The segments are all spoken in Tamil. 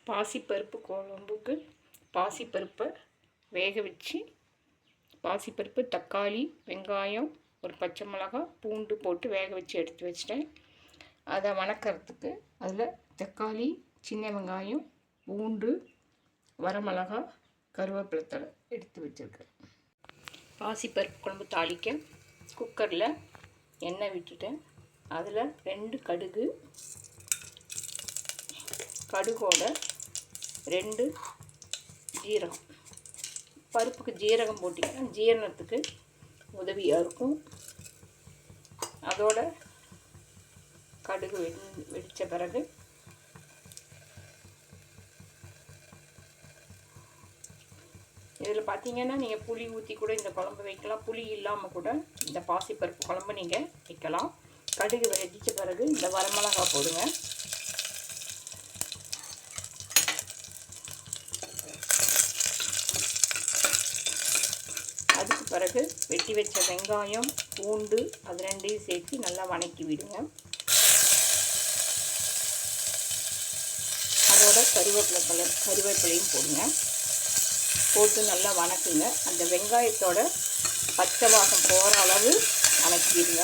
பாசிப்பருப்பு குழம்புக்கு பாசிப்பருப்பை வேக வச்சு பாசிப்பருப்பு, தக்காளி, வெங்காயம், ஒரு பச்சை மிளகாய், பூண்டு போட்டு வேக வச்சு எடுத்து வச்சிட்டேன். அதை வணக்கிறதுக்கு அதில் தக்காளி, சின்ன வெங்காயம், பூண்டு, வரமிளகாய், கருவேப்பிலை தழை எடுத்து வச்சுருக்கேன். பாசிப்பருப்பு குழம்பு தாளிக்க குக்கரில் எண்ணெய் விட்டுட்டேன். அதில் 2 கடுகு, கடுகோட 2 ஜீரகம். பருப்புக்கு ஜீரகம் போட்டிங்கன்னா ஜீரணத்துக்கு உதவியாக இருக்கும். அதோட கடுகு வெடித்த பிறகு இதில் பார்த்தீங்கன்னா நீங்கள் புளி ஊற்றி கூட இந்த குழம்பு வைக்கலாம். புளி இல்லாமல் கூட இந்த பாசிப்பருப்பு குழம்பு நீங்கள் வைக்கலாம். கடுகு வெடித்த பிறகு இந்த வரமிளகாய் போடுங்க. அதுக்கு பிறகு வெட்டி வச்ச வெங்காயம், பூண்டு அது 2ஐயும் சேர்த்து நல்லா வணக்கி விடுங்க. அதோட கருவேப்பிலையும் போடுங்க. போட்டு நல்லா வணக்குங்க. அந்த வெங்காயத்தோட பச்சை வாசம் போகிற அளவு வணக்கிடுங்க.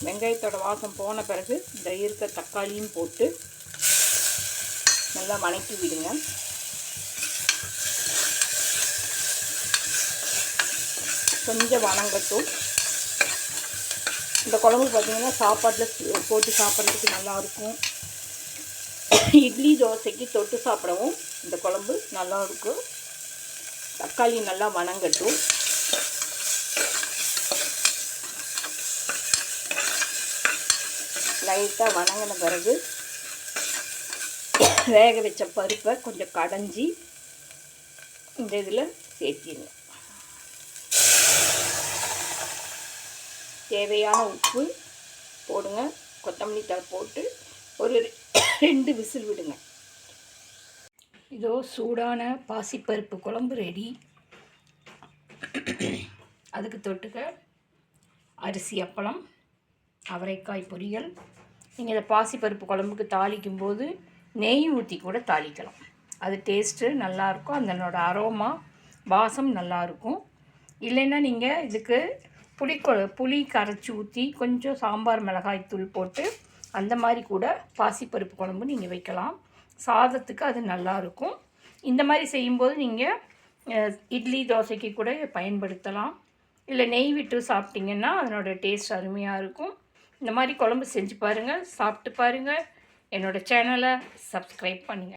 வெங்காயத்தோட வாசம் போன பிறகு இந்த இருக்க தக்காளியும் போட்டு நல்லா வணக்கி விடுங்க. கொஞ்சம் வணங்கட்டும். இந்த குழம்பு பார்த்திங்கன்னா சாப்பாட்டில் போட்டு சாப்பிட்றதுக்கு நல்லாயிருக்கும். இட்லி தோசைக்கு தொட்டு சாப்பிடவும் இந்த குழம்பு நல்லாயிருக்கும். தக்காளி நல்லா வணங்கட்டும். லைட்டாக வணங்கின பிறகு வேக வச்ச பருப்பை கொஞ்சம் கடைஞ்சி இந்த இதில் சேர்த்திங்க. தேவையான உப்பு போடுங்க. கொத்தமல்லி தழை போட்டு ஒரு 2 விசில் விடுங்க. இதோ சூடான பாசிப்பருப்பு குழம்பு ரெடி. அதுக்கு தொட்டுக்க அரிசி அப்பளம், அவரைக்காய் பொரியல். நீங்கள் இதை பாசிப்பருப்பு குழம்புக்கு தாளிக்கும் போது நெய் ஊற்றி கூட தாளிக்கலாம். அது டேஸ்ட்டு நல்லாயிருக்கும். அதனோட அரோமா வாசம் நல்லாயிருக்கும். இல்லைன்னா நீங்கள் இதுக்கு புளி கரைச்சி ஊற்றி கொஞ்சம் சாம்பார் மிளகாய் தூள் போட்டு அந்த மாதிரி கூட பாசிப்பருப்பு குழம்பு நீங்கள் வைக்கலாம். சாதத்துக்கு அது நல்லாயிருக்கும். இந்த மாதிரி செய்யும்போது நீங்கள் இட்லி தோசைக்கு கூட பயன்படுத்தலாம். இல்லை நெய் விட்டு சாப்பிட்டிங்கன்னா அதனோட டேஸ்ட் அருமையாக இருக்கும். இந்த மாதிரி குழம்பு செஞ்சு பாருங்கள், சாப்பிட்டு பாருங்கள். என்னோடய சேனலை சப்ஸ்கிரைப் பண்ணுங்கள்.